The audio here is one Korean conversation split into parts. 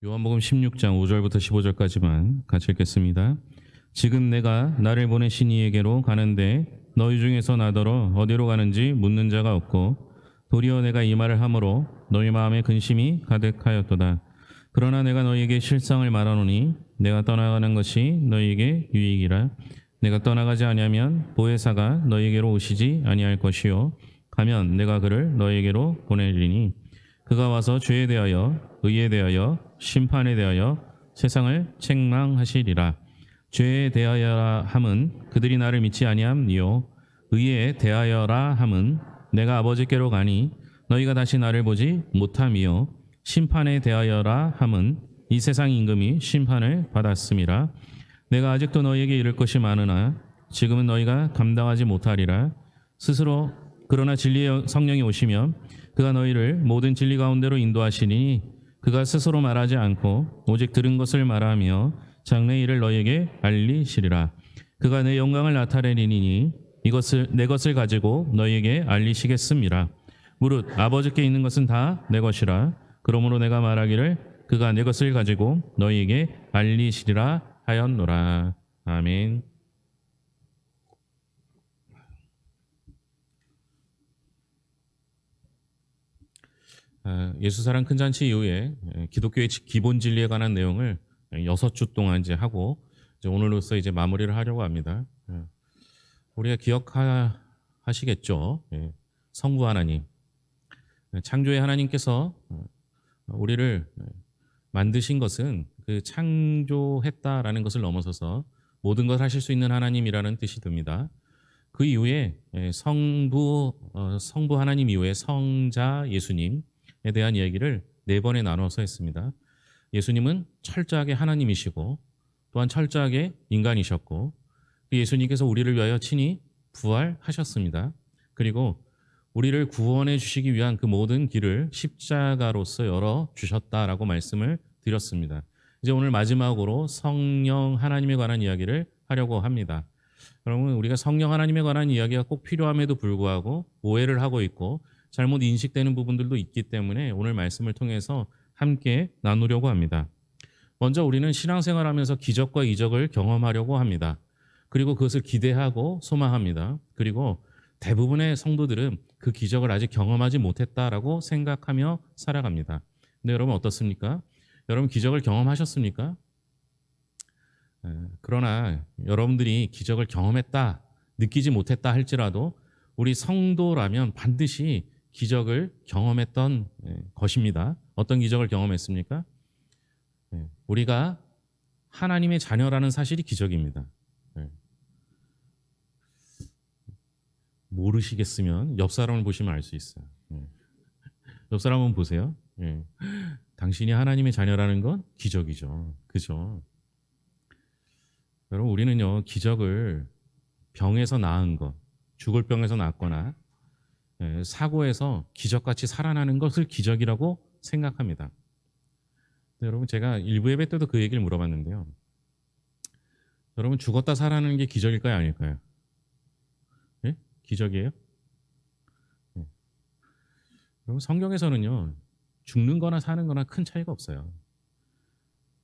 요한복음 16장 5절부터 15절까지만 같이 읽겠습니다. 지금 내가 나를 보내신 이에게로 가는데 너희 중에서 나더러 어디로 가는지 묻는 자가 없고 도리어 내가 이 말을 함으로 너희 마음에 근심이 가득하였도다. 그러나 내가 너희에게 실상을 말하노니 내가 떠나가는 것이 너희에게 유익이라. 내가 떠나가지 아니하면 보혜사가 너희에게로 오시지 아니할 것이요 가면 내가 그를 너희에게로 보내리니 그가 와서 죄에 대하여 의에 대하여 심판에 대하여 세상을 책망하시리라. 죄에 대하여라 함은 그들이 나를 믿지 아니함이요 의에 대하여라 함은 내가 아버지께로 가니 너희가 다시 나를 보지 못함이요 심판에 대하여라 함은 이 세상 임금이 심판을 받았음이라. 내가 아직도 너희에게 이를 것이 많으나 지금은 너희가 감당하지 못하리라. 스스로 그러나 진리의 성령이 오시면 그가 너희를 모든 진리 가운데로 인도하시니 그가 스스로 말하지 않고 오직 들은 것을 말하며 장래 일을 너희에게 알리시리라. 그가 내 영광을 나타내리니 이것을 내 것을 가지고 너희에게 알리시겠음이라. 무릇 아버지께 있는 것은 다 내 것이라. 그러므로 내가 말하기를 그가 내 것을 가지고 너희에게 알리시리라 하였노라. 아멘. 예수사랑 큰 잔치 이후에 기독교의 기본 진리에 관한 내용을 6주 동안 이제 하고 이제 오늘로써 이제 마무리를 하려고 합니다. 우리가 기억하시겠죠? 성부 하나님, 창조의 하나님께서 우리를 만드신 것은 그 창조했다라는 것을 넘어서서 모든 걸 하실 수 있는 하나님이라는 뜻이 듭니다. 그 이후에 성부 하나님 이후에 성자 예수님에 대한 이야기를 4번에 나눠서 했습니다. 예수님은 철저하게 하나님이시고 또한 철저하게 인간이셨고 예수님께서 우리를 위하여 친히 부활하셨습니다. 그리고 우리를 구원해 주시기 위한 그 모든 길을 십자가로서 열어주셨다라고 말씀을 드렸습니다. 이제 오늘 마지막으로 성령 하나님에 관한 이야기를 하려고 합니다. 여러분, 우리가 성령 하나님에 관한 이야기가 꼭 필요함에도 불구하고 오해를 하고 있고 잘못 인식되는 부분들도 있기 때문에 오늘 말씀을 통해서 함께 나누려고 합니다. 먼저 우리는 신앙생활하면서 기적과 이적을 경험하려고 합니다. 그리고 그것을 기대하고 소망합니다. 그리고 대부분의 성도들은 그 기적을 아직 경험하지 못했다라고 생각하며 살아갑니다. 근데 여러분 어떻습니까? 여러분 기적을 경험하셨습니까? 그러나 여러분들이 기적을 경험했다, 느끼지 못했다 할지라도 우리 성도라면 반드시 기적을 경험했던 것입니다. 어떤 기적을 경험했습니까? 우리가 하나님의 자녀라는 사실이 기적입니다. 모르시겠으면 옆 사람을 보시면 알 수 있어요. 옆 사람 한번 보세요. 당신이 하나님의 자녀라는 건 기적이죠. 그죠? 여러분 우리는요 기적을 병에서 나은 것, 죽을 병에서 낫거나 사고에서 기적같이 살아나는 것을 기적이라고 생각합니다. 여러분 제가 일부 예배 때도 그 얘기를 물어봤는데요. 여러분 죽었다 살아나는 게 기적일까요 아닐까요? 예? 기적이에요? 여러분 성경에서는요 죽는 거나 사는 거나 큰 차이가 없어요.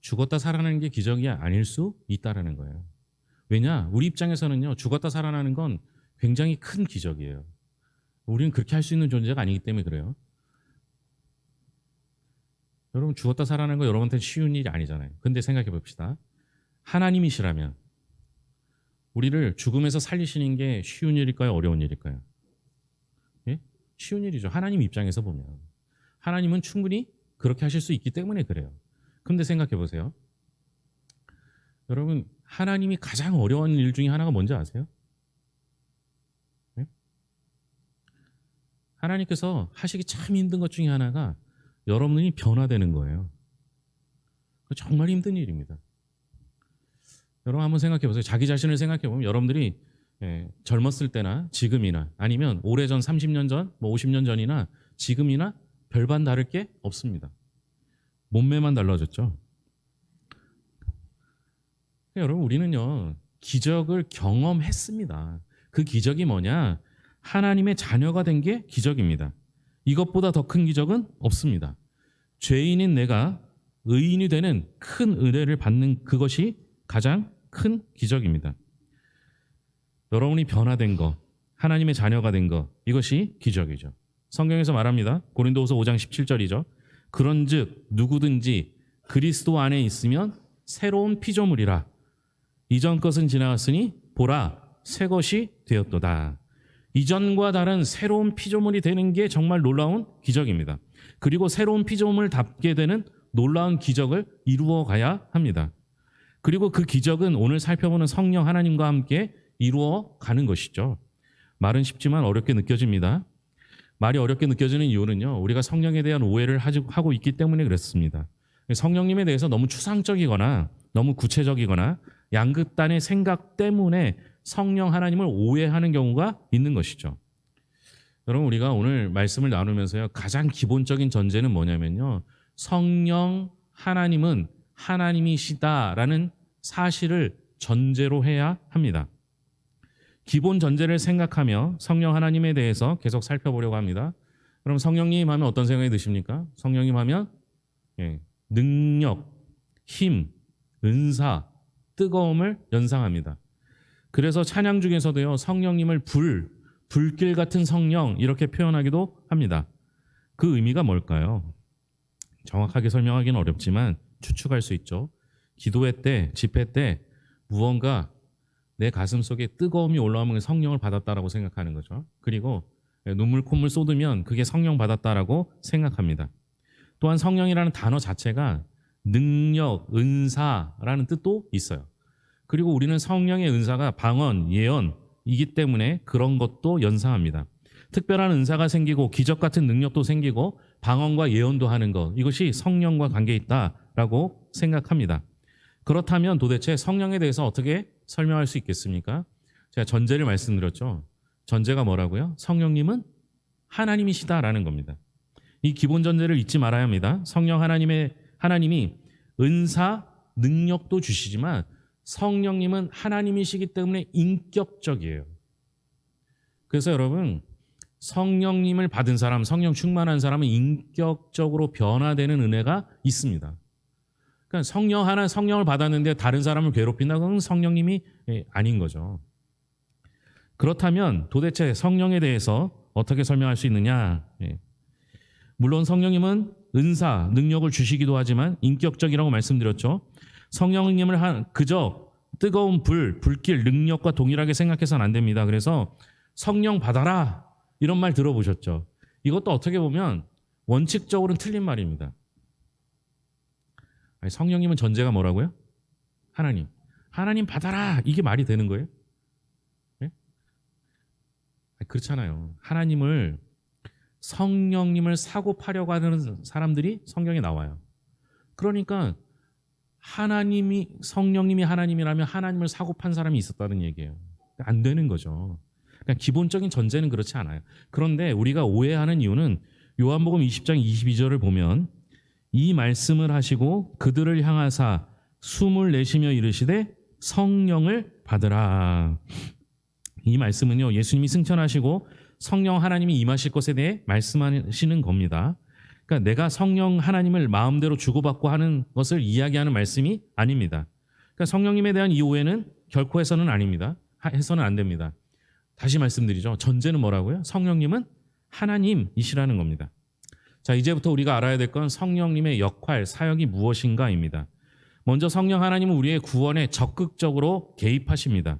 죽었다 살아나는 게 기적이 아닐 수 있다라는 거예요. 왜냐? 우리 입장에서는요 죽었다 살아나는 건 굉장히 큰 기적이에요. 우리는 그렇게 할 수 있는 존재가 아니기 때문에 그래요. 여러분 죽었다 살아나는 거 여러분한테 쉬운 일이 아니잖아요. 근데 생각해 봅시다. 하나님이시라면 우리를 죽음에서 살리시는 게 쉬운 일일까요? 어려운 일일까요? 예? 쉬운 일이죠. 하나님 입장에서 보면. 하나님은 충분히 그렇게 하실 수 있기 때문에 그래요. 근데 생각해 보세요. 여러분 하나님이 가장 어려운 일 중에 하나가 뭔지 아세요? 예? 하나님께서 하시기 참 힘든 것 중에 하나가 여러분이 변화되는 거예요. 정말 힘든 일입니다. 여러분 한번 생각해 보세요. 자기 자신을 생각해 보면 여러분들이 젊었을 때나 지금이나 아니면 오래전 30년 전, 50년 전이나 지금이나 별반 다를 게 없습니다. 몸매만 달라졌죠. 여러분 우리는요 기적을 경험했습니다. 그 기적이 뭐냐? 하나님의 자녀가 된 게 기적입니다. 이것보다 더 큰 기적은 없습니다. 죄인인 내가 의인이 되는 큰 은혜를 받는 그것이 가장 큰 기적입니다. 여러분이 변화된 거, 하나님의 자녀가 된 거, 이것이 기적이죠. 성경에서 말합니다. 고린도후서 5장 17절이죠. 그런즉 누구든지 그리스도 안에 있으면 새로운 피조물이라. 이전 것은 지나갔으니 보라 새 것이 되었도다. 이전과 다른 새로운 피조물이 되는 게 정말 놀라운 기적입니다. 그리고 새로운 피조물답게 되는 놀라운 기적을 이루어 가야 합니다. 그리고 그 기적은 오늘 살펴보는 성령 하나님과 함께 이루어 가는 것이죠. 말은 쉽지만 어렵게 느껴집니다. 말이 어렵게 느껴지는 이유는요, 우리가 성령에 대한 오해를 하고 있기 때문에 그렇습니다. 성령님에 대해서 너무 추상적이거나 너무 구체적이거나 양극단의 생각 때문에 성령 하나님을 오해하는 경우가 있는 것이죠. 여러분, 우리가 오늘 말씀을 나누면서요, 가장 기본적인 전제는 뭐냐면요, 성령 하나님은 하나님이시다라는 사실을 전제로 해야 합니다. 기본 전제를 생각하며 성령 하나님에 대해서 계속 살펴보려고 합니다. 그럼 성령님 하면 어떤 생각이 드십니까? 성령님 하면 능력, 힘, 은사, 뜨거움을 연상합니다. 그래서 찬양 중에서도요, 성령님을 불길 같은 성령 이렇게 표현하기도 합니다. 그 의미가 뭘까요? 정확하게 설명하기는 어렵지만 추측할 수 있죠. 기도회 때, 집회 때 무언가 내 가슴 속에 뜨거움이 올라오면 성령을 받았다라고 생각하는 거죠. 그리고 눈물 콧물 쏟으면 그게 성령 받았다라고 생각합니다. 또한 성령이라는 단어 자체가 능력, 은사라는 뜻도 있어요. 그리고 우리는 성령의 은사가 방언, 예언이기 때문에 그런 것도 연상합니다. 특별한 은사가 생기고 기적 같은 능력도 생기고 방언과 예언도 하는 것, 이것이 성령과 관계 있다라고 생각합니다. 그렇다면 도대체 성령에 대해서 어떻게 설명할 수 있겠습니까? 제가 전제를 말씀드렸죠. 전제가 뭐라고요? 성령님은 하나님이시다라는 겁니다. 이 기본 전제를 잊지 말아야 합니다. 성령 하나님이 은사, 능력도 주시지만 성령님은 하나님이시기 때문에 인격적이에요. 그래서 여러분, 성령님을 받은 사람, 성령 충만한 사람은 인격적으로 변화되는 은혜가 있습니다. 그러니까 성령을 받았는데 다른 사람을 괴롭힌다, 그건 성령님이 아닌 거죠. 그렇다면 도대체 성령에 대해서 어떻게 설명할 수 있느냐? 물론 성령님은 은사, 능력을 주시기도 하지만 인격적이라고 말씀드렸죠. 성령님을 그저 뜨거운 불길, 능력과 동일하게 생각해서는 안 됩니다. 그래서 성령 받아라 이런 말 들어보셨죠? 이것도 어떻게 보면 원칙적으로는 틀린 말입니다. 아니, 성령님은 전제가 뭐라고요? 하나님 받아라, 이게 말이 되는 거예요? 네? 그렇잖아요. 성령님을 사고 파려고 하는 사람들이 성경에 나와요. 그러니까 성령님이 하나님이라면 하나님을 사고 판 사람이 있었다는 얘기예요. 안 되는 거죠. 그러니까 기본적인 전제는 그렇지 않아요. 그런데 우리가 오해하는 이유는 요한복음 20장 22절을 보면 이 말씀을 하시고 그들을 향하사 숨을 내쉬며 이르시되 성령을 받으라. 이 말씀은요, 예수님이 승천하시고 성령 하나님이 임하실 것에 대해 말씀하시는 겁니다. 그러니까 내가 성령 하나님을 마음대로 주고받고 하는 것을 이야기하는 말씀이 아닙니다. 그러니까 성령님에 대한 이 오해는 결코 해서는 안 됩니다. 다시 말씀드리죠. 전제는 뭐라고요? 성령님은 하나님이시라는 겁니다. 자, 이제부터 우리가 알아야 될 건 성령님의 역할, 사역이 무엇인가입니다. 먼저 성령 하나님은 우리의 구원에 적극적으로 개입하십니다.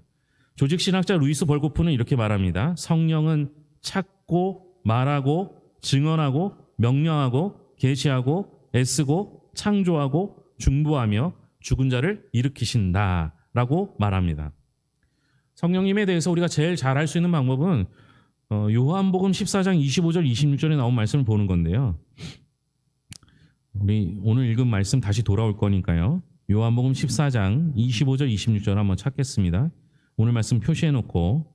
조직신학자 루이스 벌고프는 이렇게 말합니다. 성령은 찾고 말하고 증언하고 명령하고 계시하고 애쓰고 창조하고 중보하며 죽은 자를 일으키신다라고 말합니다. 성령님에 대해서 우리가 제일 잘 알 수 있는 방법은 요한복음 14장 25절 26절에 나온 말씀을 보는 건데요. 우리 오늘 읽은 말씀 다시 돌아올 거니까요. 요한복음 14장 25절 26절 한번 찾겠습니다. 오늘 말씀 표시해 놓고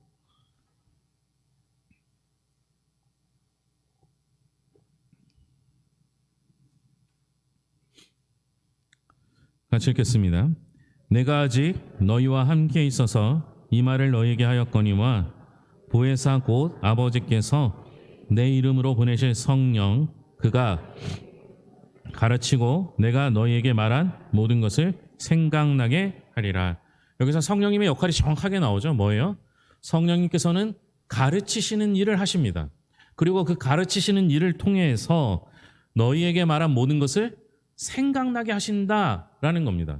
같이 읽겠습니다. 내가 아직 너희와 함께 있어서 이 말을 너희에게 하였거니와 보혜사 곧 아버지께서 내 이름으로 보내실 성령 그가 가르치고 내가 너희에게 말한 모든 것을 생각나게 하리라. 여기서 성령님의 역할이 정확하게 나오죠. 뭐예요? 성령님께서는 가르치시는 일을 하십니다. 그리고 그 가르치시는 일을 통해서 너희에게 말한 모든 것을 생각나게 하신다라는 겁니다.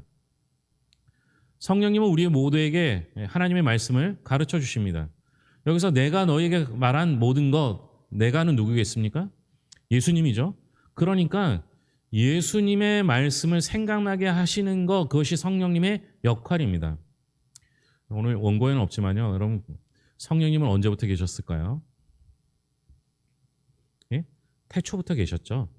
성령님은 우리 모두에게 하나님의 말씀을 가르쳐 주십니다. 여기서 내가 너희에게 말한 모든 것, 내가는 누구겠습니까? 예수님이죠. 그러니까 예수님의 말씀을 생각나게 하시는 것, 그것이 성령님의 역할입니다. 오늘 원고에는 없지만요. 여러분, 성령님은 언제부터 계셨을까요? 예? 태초부터 계셨죠.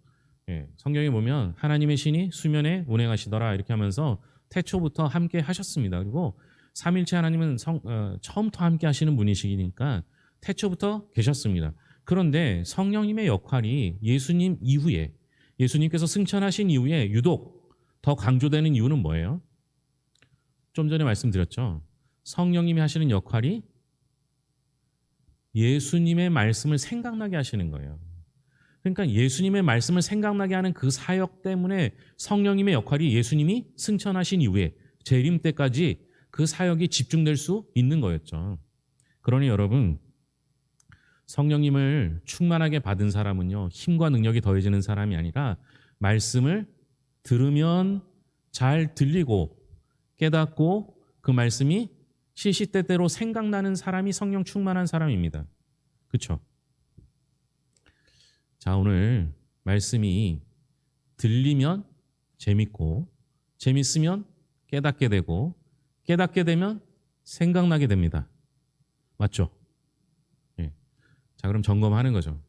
예, 성경에 보면 하나님의 신이 수면에 운행하시더라 이렇게 하면서 태초부터 함께 하셨습니다. 그리고 삼일체 하나님은 처음부터 함께 하시는 분이시니까 태초부터 계셨습니다. 그런데 성령님의 역할이 예수님 이후에, 예수님께서 승천하신 이후에 유독 더 강조되는 이유는 뭐예요? 좀 전에 말씀드렸죠. 성령님이 하시는 역할이 예수님의 말씀을 생각나게 하시는 거예요. 그러니까 예수님의 말씀을 생각나게 하는 그 사역 때문에 성령님의 역할이 예수님이 승천하신 이후에 재림 때까지 그 사역이 집중될 수 있는 거였죠. 그러니 여러분, 성령님을 충만하게 받은 사람은요, 힘과 능력이 더해지는 사람이 아니라 말씀을 들으면 잘 들리고 깨닫고 그 말씀이 시시때때로 생각나는 사람이 성령 충만한 사람입니다. 그렇죠? 자, 오늘 말씀이 들리면 재밌고 재밌으면 깨닫게 되고 깨닫게 되면 생각나게 됩니다. 맞죠? 예. 자, 그럼 점검하는 거죠.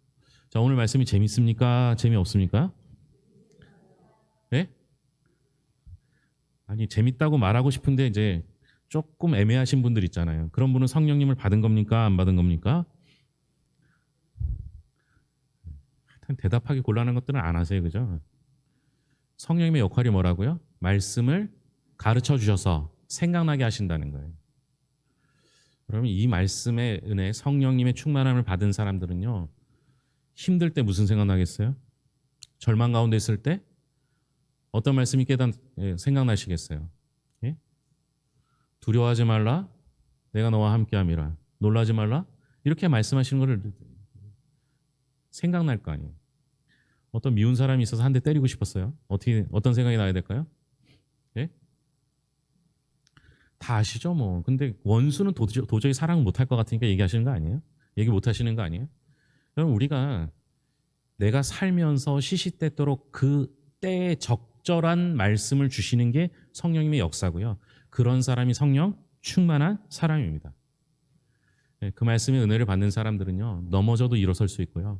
자, 오늘 말씀이 재밌습니까? 재미없습니까? 네? 아니, 재밌다고 말하고 싶은데 이제 조금 애매하신 분들 있잖아요. 그런 분은 성령님을 받은 겁니까? 안 받은 겁니까? 대답하기 곤란한 것들은 안 하세요. 그죠? 성령님의 역할이 뭐라고요? 말씀을 가르쳐 주셔서 생각나게 하신다는 거예요. 그러면 이 말씀의 은혜, 성령님의 충만함을 받은 사람들은요, 힘들 때 무슨 생각 나겠어요? 절망 가운데 있을 때 어떤 말씀이 생각나시겠어요? 예? 두려워하지 말라, 내가 너와 함께함이라. 놀라지 말라, 이렇게 말씀하시는 것을 생각날 거 아니에요. 어떤 미운 사람이 있어서 한 대 때리고 싶었어요. 어떤 생각이 나야 될까요? 예? 다 아시죠, 뭐. 근데 원수는 도저히 사랑을 못할 것 같으니까 얘기하시는 거 아니에요? 얘기 못 하시는 거 아니에요? 여러분, 우리가 내가 살면서 시시때때로 그 때에 적절한 말씀을 주시는 게 성령님의 역사고요. 그런 사람이 성령 충만한 사람입니다. 그 말씀의 은혜를 받는 사람들은요, 넘어져도 일어설 수 있고요.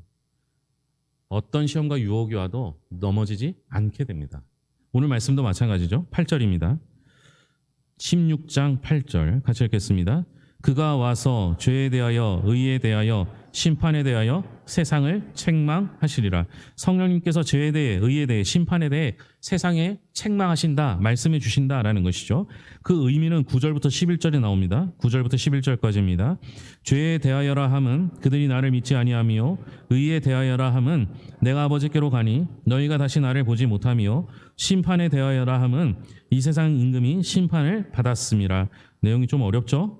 어떤 시험과 유혹이 와도 넘어지지 않게 됩니다. 오늘 말씀도 마찬가지죠. 8절입니다. 16장 8절 같이 읽겠습니다. 그가 와서 죄에 대하여 의에 대하여 심판에 대하여 세상을 책망하시리라. 성령님께서 죄에 대해 의에 대해 심판에 대해 세상에 책망하신다, 말씀해 주신다라는 것이죠. 그 의미는 9절부터 11절에 나옵니다. 9절부터 11절까지입니다. 죄에 대하여라 함은 그들이 나를 믿지 아니하며 의에 대하여라 함은 내가 아버지께로 가니 너희가 다시 나를 보지 못하며 심판에 대하여라 함은 이 세상 임금이 심판을 받았음이라. 내용이 좀 어렵죠?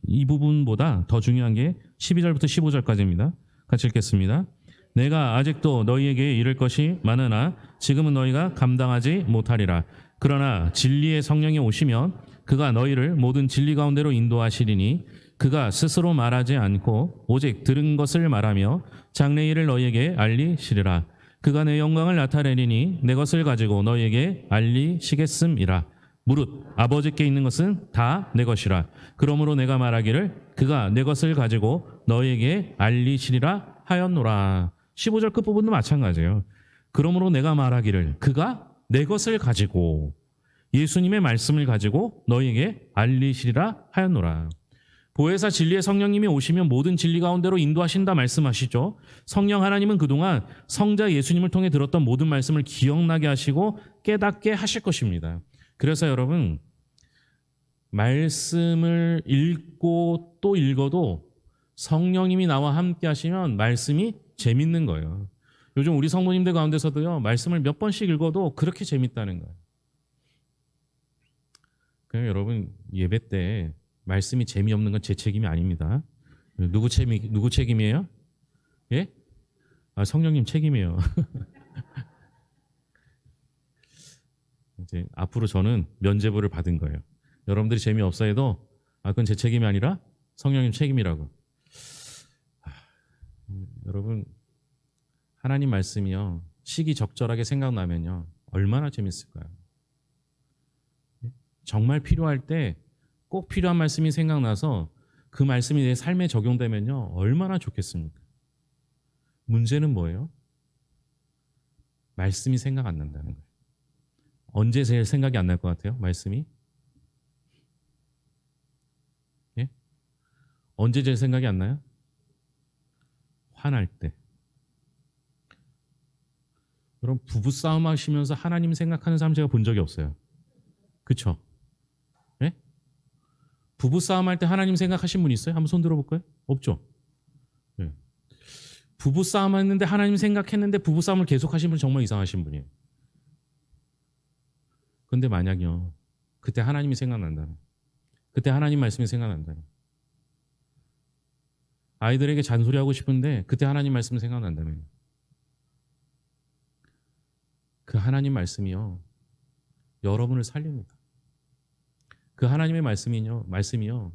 이 부분보다 더 중요한 게 12절부터 15절까지입니다. 같이 읽겠습니다. 내가 아직도 너희에게 이를 것이 많으나 지금은 너희가 감당하지 못하리라. 그러나 진리의 성령이 오시면 그가 너희를 모든 진리 가운데로 인도하시리니 그가 스스로 말하지 않고 오직 들은 것을 말하며 장래일을 너희에게 알리시리라. 그가 내 영광을 나타내리니 내 것을 가지고 너희에게 알리시겠음이라. 무릇 아버지께 있는 것은 다 내 것이라. 그러므로 내가 말하기를 그가 내 것을 가지고 너희에게 알리시리라 하였노라. 15절 끝부분도 마찬가지예요. 그러므로 내가 말하기를 그가 내 것을 가지고, 예수님의 말씀을 가지고 너희에게 알리시리라 하였노라. 보혜사 진리의 성령님이 오시면 모든 진리 가운데로 인도하신다 말씀하시죠. 성령 하나님은 그동안 성자 예수님을 통해 들었던 모든 말씀을 기억나게 하시고 깨닫게 하실 것입니다. 그래서 여러분, 말씀을 읽고 또 읽어도 성령님이 나와 함께 하시면 말씀이 재밌는 거예요. 요즘 우리 성도님들 가운데서도요, 말씀을 몇 번씩 읽어도 그렇게 재밌다는 거예요. 그냥 여러분, 예배 때 말씀이 재미없는 건 제 책임이 아닙니다. 누구 책임이에요? 예? 성령님 책임이에요. 이제 앞으로 저는 면죄부를 받은 거예요. 여러분들이 재미없어 해도 그건 제 책임이 아니라 성령님 책임이라고. 여러분, 하나님 말씀이요, 시기적절하게 생각나면요, 얼마나 재밌을까요? 정말 필요할 때 꼭 필요한 말씀이 생각나서 그 말씀이 내 삶에 적용되면요, 얼마나 좋겠습니까? 문제는 뭐예요? 말씀이 생각 안 난다는 거예요. 언제 제일 생각이 안 날 것 같아요? 말씀이? 예? 언제 제일 생각이 안 나요? 화날 때. 여러분, 부부싸움 하시면서 하나님 생각하는 사람 제가 본 적이 없어요. 그쵸? 예? 부부싸움 할 때 하나님 생각하신 분 있어요? 한번 손 들어볼까요? 없죠? 예. 부부싸움 했는데 하나님 생각했는데 부부싸움을 계속 하신 분 정말 이상하신 분이에요. 근데 만약요, 그때 하나님이 생각난다면, 그때 하나님 말씀이 생각난다면, 아이들에게 잔소리하고 싶은데 그때 하나님 말씀이 생각난다면, 그 하나님 말씀이요, 여러분을 살립니다. 그 하나님의 말씀이요,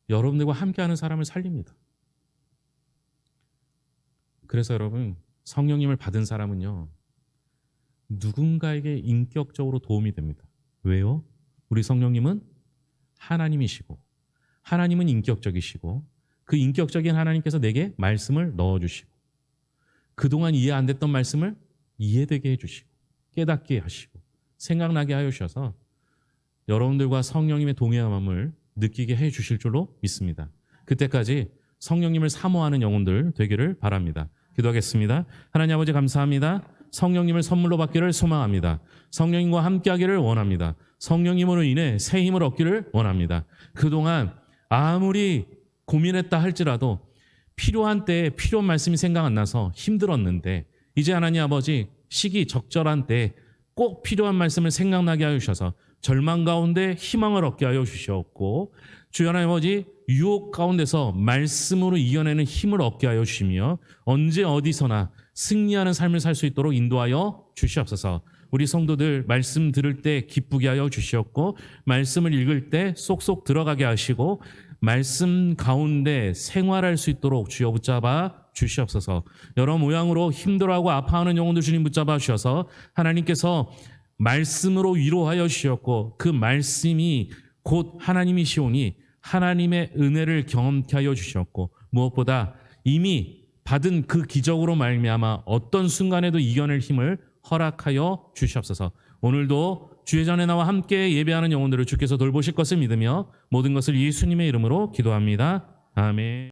여러분들과 함께하는 사람을 살립니다. 그래서 여러분, 성령님을 받은 사람은요, 누군가에게 인격적으로 도움이 됩니다. 왜요? 우리 성령님은 하나님이시고, 하나님은 인격적이시고, 그 인격적인 하나님께서 내게 말씀을 넣어주시고, 그동안 이해 안 됐던 말씀을 이해되게 해주시고, 깨닫게 하시고, 생각나게 하여 주셔서 여러분들과 성령님의 동행함을 느끼게 해 주실 줄로 믿습니다. 그때까지 성령님을 사모하는 영혼들 되기를 바랍니다. 기도하겠습니다. 하나님 아버지, 감사합니다. 성령님을 선물로 받기를 소망합니다. 성령님과 함께하기를 원합니다. 성령님으로 인해 새 힘을 얻기를 원합니다. 그동안 아무리 고민했다 할지라도 필요한 때에 필요한 말씀이 생각 안 나서 힘들었는데, 이제 하나님 아버지, 시기 적절한 때에 꼭 필요한 말씀을 생각나게 하여 주셔서 절망 가운데 희망을 얻게 하여 주시옵고, 주여 하나님 아버지, 유혹 가운데서 말씀으로 이겨내는 힘을 얻게 하여 주시며, 언제 어디서나 승리하는 삶을 살 수 있도록 인도하여 주시옵소서. 우리 성도들 말씀 들을 때 기쁘게 하여 주시옵고, 말씀을 읽을 때 쏙쏙 들어가게 하시고, 말씀 가운데 생활할 수 있도록 주여 붙잡아 주시옵소서. 여러 모양으로 힘들어하고 아파하는 영혼들 주님 붙잡아 주셔서 하나님께서 말씀으로 위로하여 주셨고, 그 말씀이 곧 하나님이시오니 하나님의 은혜를 경험케 하여 주셨고, 무엇보다 이미 받은 그 기적으로 말미암아 어떤 순간에도 이겨낼 힘을 허락하여 주시옵소서. 오늘도 주의 전에 나와 함께 예배하는 영혼들을 주께서 돌보실 것을 믿으며 모든 것을 예수님의 이름으로 기도합니다. 아멘.